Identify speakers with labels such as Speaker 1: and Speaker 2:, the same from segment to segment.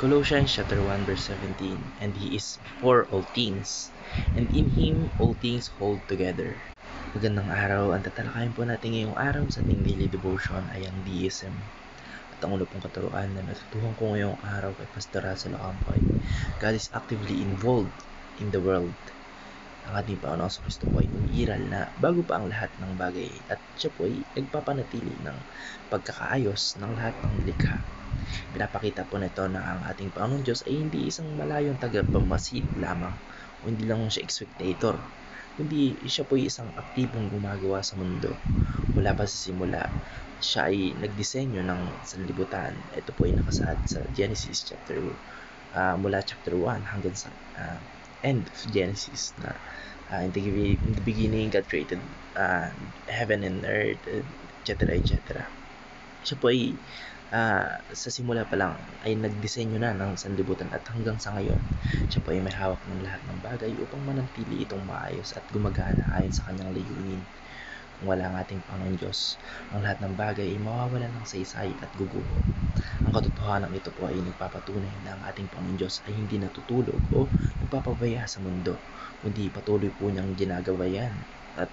Speaker 1: Colossians chapter 1 verse 17, and He is before all things, and in Him all things hold together. Magandang araw, ang tatalakayin po natin ngayong araw sa ating daily devotion ay ang deism. At ang una pong katuruan na natutuhan ko ngayong araw kay Pastor Russell Ocampo ay God is actively involved in the world. Ang ating Panginoon sa Kristo po ay umiiral na bago pa ang lahat ng bagay at siya po ay nagpapanatili ng pagkakaayos ng lahat ng likha. Pinapakita po nito na ang ating Panginoon Diyos ay hindi isang malayong tagapamasid lamang o hindi lang siya spectator, kundi siya po ay isang aktibong gumagawa sa mundo. Mula pa sa simula, siya ay nagdisenyo ng sanlibutan. Ito po ay nakasaad sa Genesis mula chapter 1 hanggang sa end of Genesis na in the beginning God created heaven and earth, etc. etc. Siya po ay sa simula pa lang ay nagdisenyo na ng sanlibutan at hanggang sa ngayon siya po ay may hawak ng lahat ng bagay upang manatili itong maayos at gumagana ayon sa kanyang layunin. Kung wala ang ating Panginoon Diyos, ang lahat ng bagay ay mawawalan ng saysay at guguho. Ang katotohanan ito po ay nagpapatunay na ang ating Panginoon Diyos ay hindi natutulog o nagpapabaya sa mundo, kundi patuloy po niyang ginagawa yan at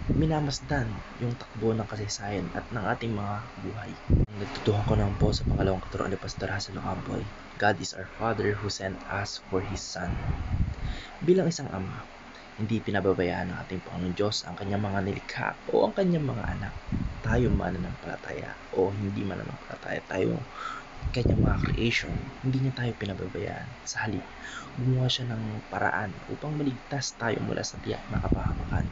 Speaker 1: minamasdan yung takbo ng kasaysayan at ng ating mga buhay. Nagtutuhan ko naman po sa pangalawang katuruan ni Pastor Russell Ocampo ay God is our Father who sent us for His Son. Bilang isang ama, hindi pinababayaan ng ating Panginoon Diyos ang kanyang mga nilikha o ang kanyang mga anak. Tayo mananampalataya o hindi mananampalataya, tayo kanyang mga creation, hindi niya tayo pinababayaan. Sa halip, gumawa siya ng paraan upang maligtas tayo mula sa tiyak na kapahamakan.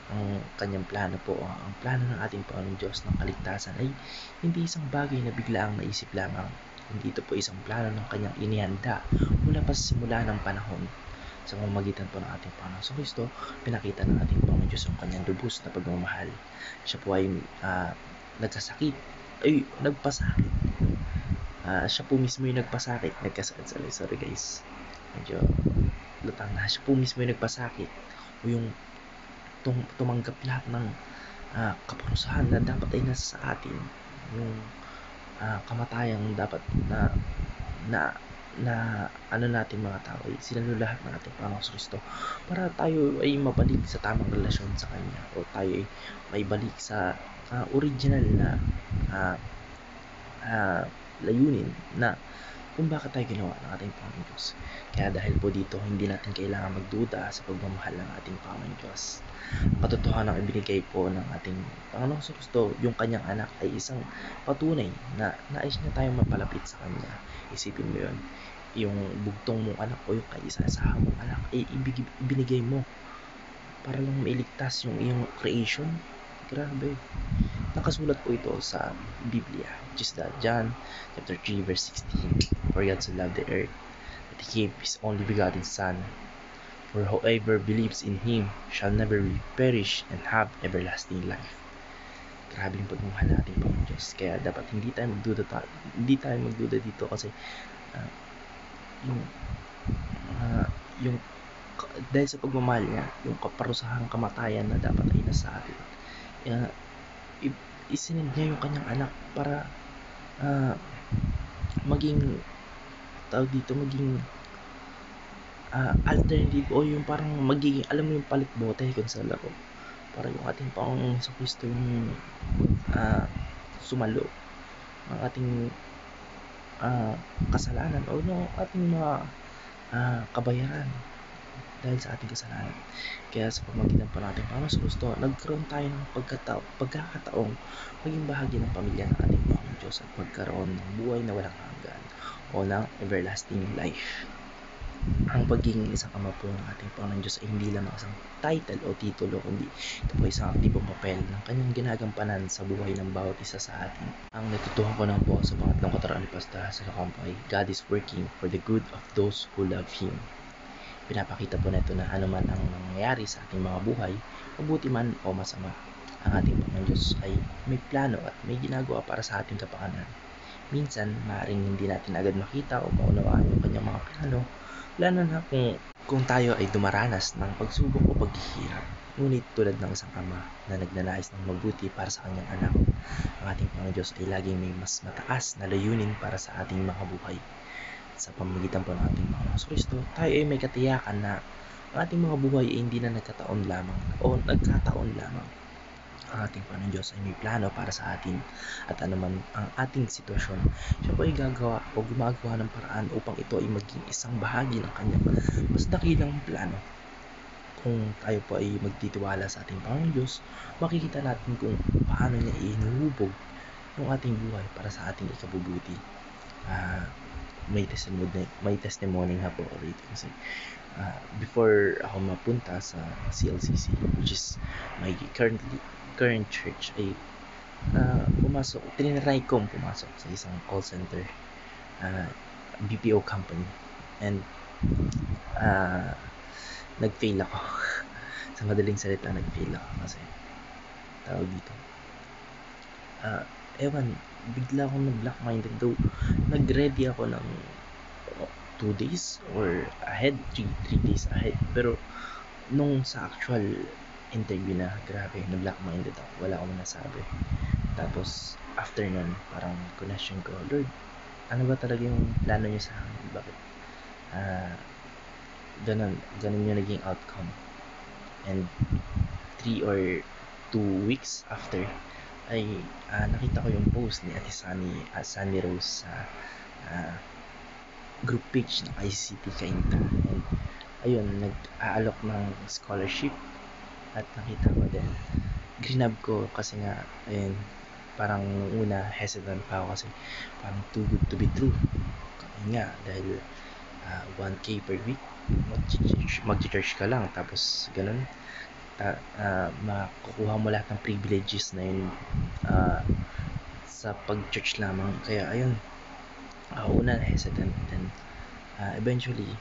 Speaker 1: Ang kanyang plano po, ang plano ng ating Panginoon Diyos ng kaligtasan ay hindi isang bagay na bigla ang naisip lamang. Hindi ito po isang plano ng kanyang inihanda mula pa sa simula ng panahon. Sa pamamagitan po ng ating Panginoon sa Kristo, pinakita ng ating Panginoon Diyos ang kanyang lubos na pagmamahal. Siya po ay nagpasakit. Siya po mismo yung nagpasakit. Sorry guys. Medyo lutang na. Siya po mismo yung nagpasakit o yung tumanggap lahat ng kaparusahan na dapat ay nasa sa atin. Yung kamatayang dapat na natin mga tao ay sinalulahat ng ating Panginoon Kristo para tayo ay mabalik sa tamang relasyon sa Kanya o tayo ay may balik sa original na layunin na kung bakit tayo ginawa ng ating Panginoon Diyos. Kaya dahil po dito, hindi natin kailangan magduda sa pagmamahal ng ating Panginoon Diyos. Ang katotohanan ang ibinigay po ng ating Panginoon Kristo, yung kanyang anak ay isang patunay na nais niya tayong mapalapit sa Kanya. Isipin mo yun, yung bugtong mong anak o yung kaisa-isahan mong anak ay ibinigay mo para lang mailigtas yung iyong creation. Grabe. Nakasulat po ito sa Biblia, which is John chapter 3 verse 16. For God so loved the earth that He gave His only begotten Son, for whoever believes in Him shall never perish and have everlasting life. Grabe yung pagmamahal natin po ng Diyos. Kaya dapat hindi tayo magduda dito kasi dahil sa pagmamahal niya, yung kaparusahang kamatayan na dapat ay nasa atin, isinend niya yung kanyang anak para maging alternative o yung parang magiging, alam mo yung palit-bote kung sa laro, para yung ating Panginoon sa Kristo yung sumalo ng ating kasalanan o ng ating mga kabayaran dahil sa ating kasalanan. Kaya sa pamamagitan po natin Panginoon sa Kristo, nagkaroon tayo ng pagkakataong maging bahagi ng pamilya ng ating Panginoon Diyos at magkaroon ng buhay na walang hanggan o ng everlasting life. Ang pagiging isang ama po ng ating Panginoon Diyos ay hindi lamang isang title o titulo, kundi ito po isang aktibong papel ng kanyang ginagampanan sa buhay ng bawat isa sa atin. Ang natutuhan ko naman po sa pangatlong katuruan ni Pastor Russell Ocampo ay God is working for the good of those who love Him. Pinapakita po nito na anuman ang nangyayari sa ating mga buhay, mabuti man o masama, ang ating Panginoon Diyos ay may plano at may ginagawa para sa ating kapakanan. Minsan, maaaring hindi natin agad makita o maunawaan yung kanyang mga plano, lalo na kung tayo ay dumaranas ng pagsubok o paghihirap. Ngunit tulad ng isang ama na nagnanais ng mabuti para sa kanyang anak, ang ating Panginoon Diyos ay laging may mas mataas na layunin para sa ating mga buhay. Sa pamamagitan po ng ating Panginoon Kristo, tayo ay may katiyakan na ang ating mga buhay ay hindi na nagkataon lamang o nagkataon lamang. Ang ating Panginoon Diyos ay may plano para sa atin, at anuman ang ating sitwasyon, siya po ay gagawa o gumagawa ng paraan upang ito ay maging isang bahagi ng kanyang mas dakilang plano. Kung tayo po ay magtitiwala sa ating Panginoon Diyos, makikita natin kung paano niya ihinuhubog yung ating buhay para sa ating ikabubuti. May testimony nga po rito kasi before ako mapunta sa CLCC, which is my current church, ay tinry kong pumasok sa isang call center, BPO company, and nag-fail ako. Sa madaling salita, nag-fail ako kasi tawag dito, bigla akong nag-black minded, though nag-ready ako ng 2 days or ahead, 3 days ahead, pero nung sa actual interview na, grabe, na-black minded ako, wala akong nasabi. Tapos after nun, parang connection ko, Lord, ano ba talaga yung plano niyo sa akin? Bakit ganun yung naging outcome? And 3 or 2 weeks after ay nakita ko yung post ni Ate Sunny Rose sa group page ng ICT Kainta, and ayun, nag-aalok ng scholarship, at nakita ko din, grinab ko kasi nga, ayun, parang una hesitant pa ako kasi parang too good to be true. Ayun nga, dahil 1K per week, mag-church ka lang, tapos ganun, makukuha mo lahat ng privileges na yun sa pag-church lamang. Kaya ayun, una hesitant, then eventually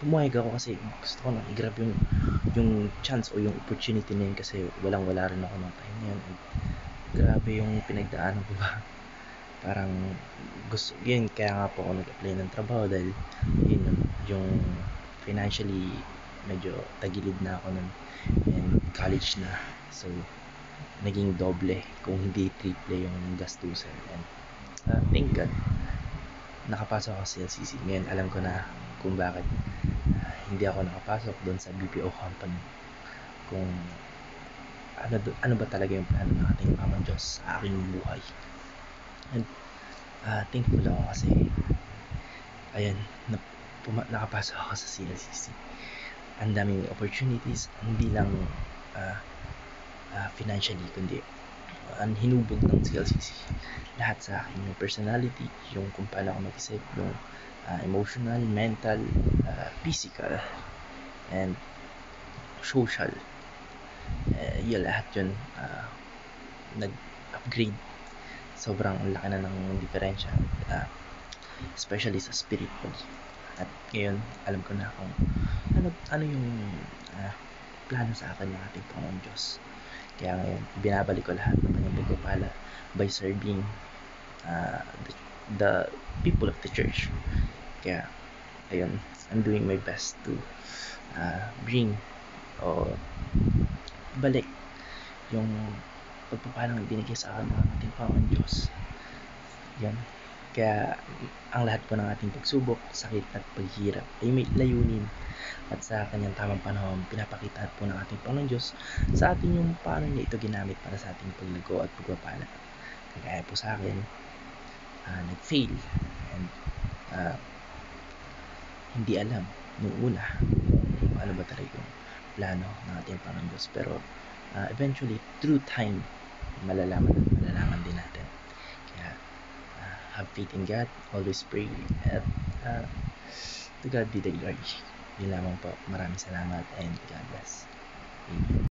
Speaker 1: pumayag ako kasi gusto ko na i-grab yung chance o yung opportunity na yun, kasi wala rin ako ng time na yun. Grabe yung pinagdaanan ko ba. Parang gusto yun, kaya nga po ako nag-apply ng trabaho, dahil yun yung financially medyo tagilid na ako nun, and college na, so naging doble kung hindi triple yung gastusin. And thank God nakapasok ako sa CLCC. Ngayon alam ko na kung bakit hindi ako nakapasok doon sa BPO company, kung ano ba talaga yung plano ng ating Panginoon Diyos sa aking buhay. And thankful ako kasi ayun, nakapasok ako sa CLCC. Ang daming opportunities, hindi lang financially, kundi ang hinubog ng CLCC lahat sa akin, yung personality, yung kung paano ako mag-isip, yung emotional, mental, physical, and social, yun lahat yun nag-upgrade. Sobrang laki na ng diferensya, especially sa spiritual. At ngayon alam ko na kung ano yung plano sa akin ng ating Panginoon Diyos. Kaya ngayon binabalik ko lahat ng kanyang pagpapala by serving the people of the church. Kaya ayun, I'm doing my best to bring o balik yung pagpapalang binigay sa akin ng ating Panginoon Diyos. Yan. Kaya ang lahat po ng ating pagsubok, sakit at paghihirap ay may layunin, at sa kanyang tamang panahon pinapakita po ng ating Panginoon Diyos sa atin yung paano niya ito ginamit para sa ating paglago at pagpapala. Kaya po sa akin, nag-fail, and hindi alam nung una kung ano ba talaga yung plano ng ating Panginoon Diyos. Pero eventually, through time, malalaman din natin. Kaya have faith in God, always pray, at to God be the glory. Yun lamang po. Maraming salamat, and God bless. Amen.